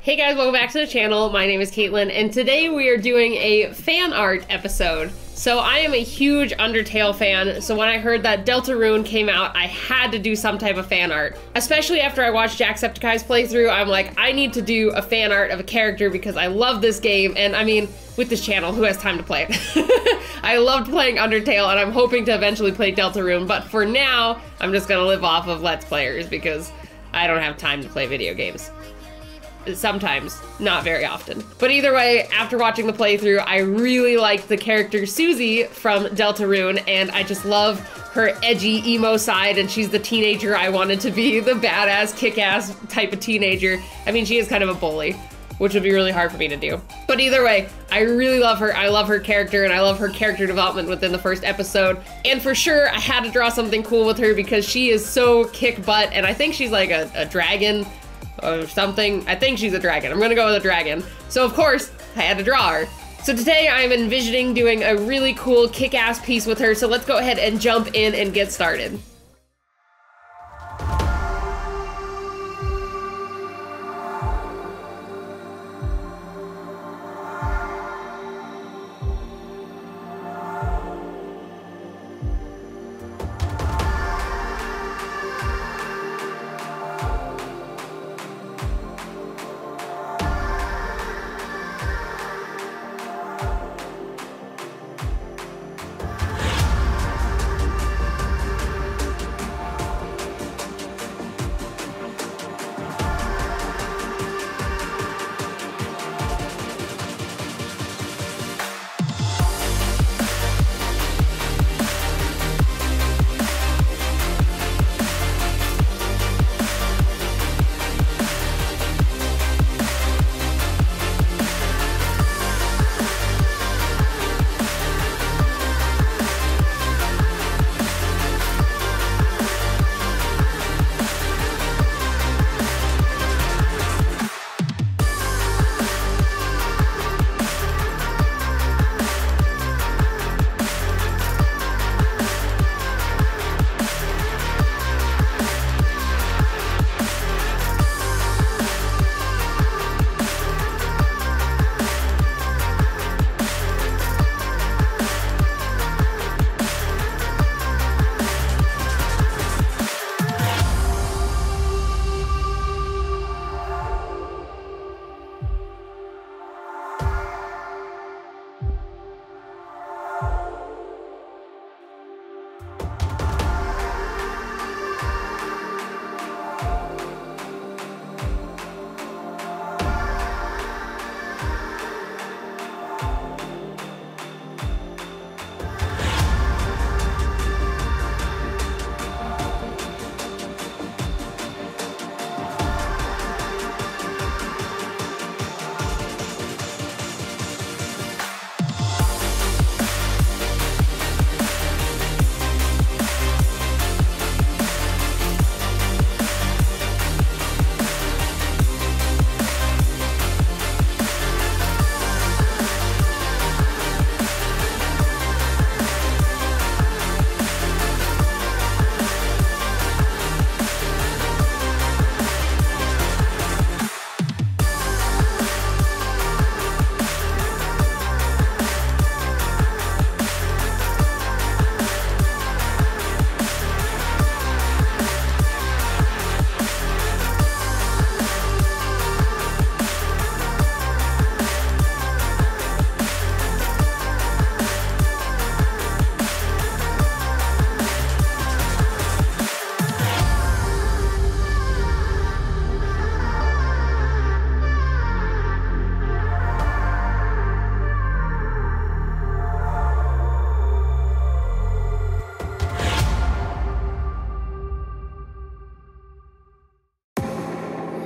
Hey guys, welcome back to the channel. My name is Katelyn, and today we are doing a fan art episode. So I am a huge Undertale fan, so when I heard that Deltarune came out, I had to do some type of fan art. Especially after I watched Jacksepticeye's playthrough, I'm like, I need to do a fan art of a character because I love this game, and I mean, with this channel, who has time to play it? I loved playing Undertale, and I'm hoping to eventually play Deltarune, but for now, I'm just gonna live off of Let's Players because I don't have time to play video games. Sometimes, not very often. But either way, after watching the playthrough, I really liked the character Susie from Deltarune, and I just love her edgy emo side, and she's the teenager I wanted to be, the badass, kick-ass type of teenager. I mean, she is kind of a bully, which would be really hard for me to do. But either way, I really love her. I love her character, and I love her character development within the first episode. And for sure, I had to draw something cool with her because she is so kick butt, and I think she's like a dragon or something. I think she's a dragon. I'm gonna go with a dragon. So of course, I had to draw her. So today I'm envisioning doing a really cool kick-ass piece with her, so let's go ahead and jump in and get started.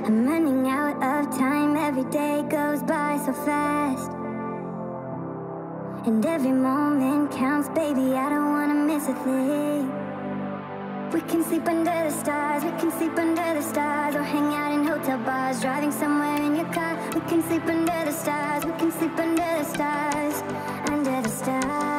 I'm running out of time, every day goes by so fast. And every moment counts, baby, I don't wanna miss a thing. We can sleep under the stars, we can sleep under the stars, or hang out in hotel bars, driving somewhere in your car. We can sleep under the stars, we can sleep under the stars, under the stars.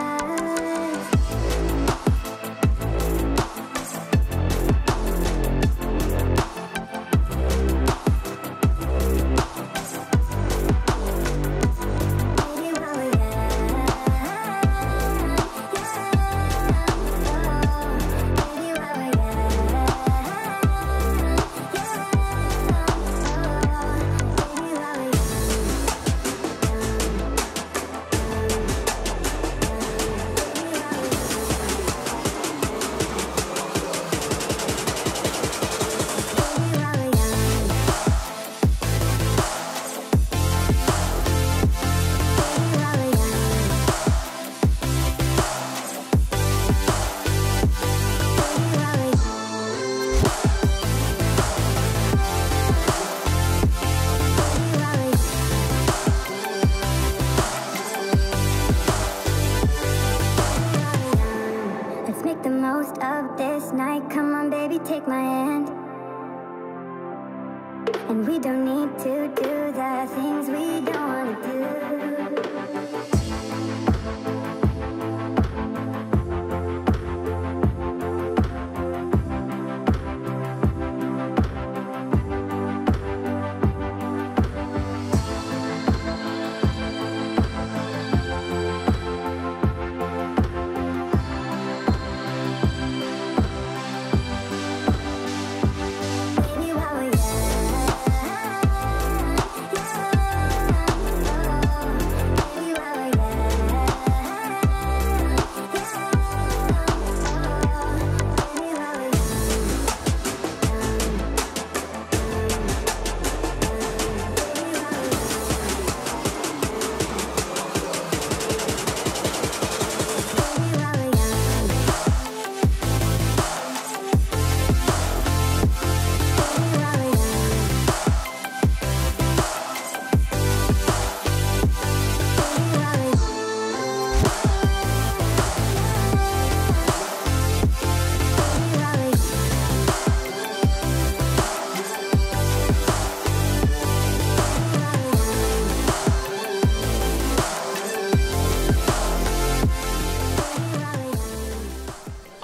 most of this night. Come on, baby, take my hand. And we don't need to do the things we don't want to do.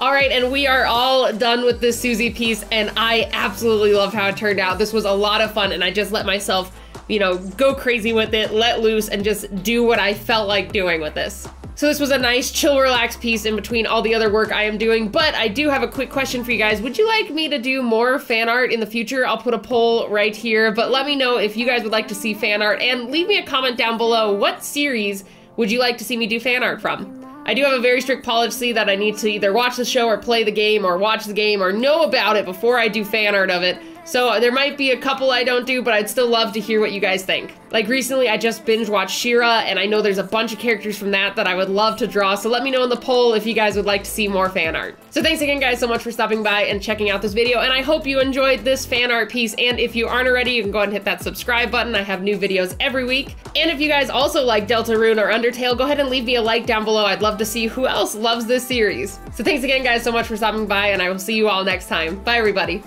All right, and we are all done with this Susie piece, and I absolutely love how it turned out. This was a lot of fun, and I just let myself, you know, go crazy with it, let loose, and just do what I felt like doing with this. So this was a nice, chill, relaxed piece in between all the other work I am doing, but I do have a quick question for you guys. Would you like me to do more fan art in the future? I'll put a poll right here, but let me know if you guys would like to see fan art, and leave me a comment down below. What series would you like to see me do fan art from? I do have a very strict policy that I need to either watch the show or play the game or watch the game or know about it before I do fan art of it. So there might be a couple I don't do, but I'd still love to hear what you guys think. Like recently, I just binge watched She-Ra, and I know there's a bunch of characters from that I would love to draw, so let me know in the poll if you guys would like to see more fan art. So thanks again, guys, so much for stopping by and checking out this video, and I hope you enjoyed this fan art piece, and if you aren't already, you can go ahead and hit that subscribe button. I have new videos every week. And if you guys also like Deltarune or Undertale, go ahead and leave me a like down below. I'd love to see who else loves this series. So thanks again, guys, so much for stopping by, and I will see you all next time. Bye, everybody.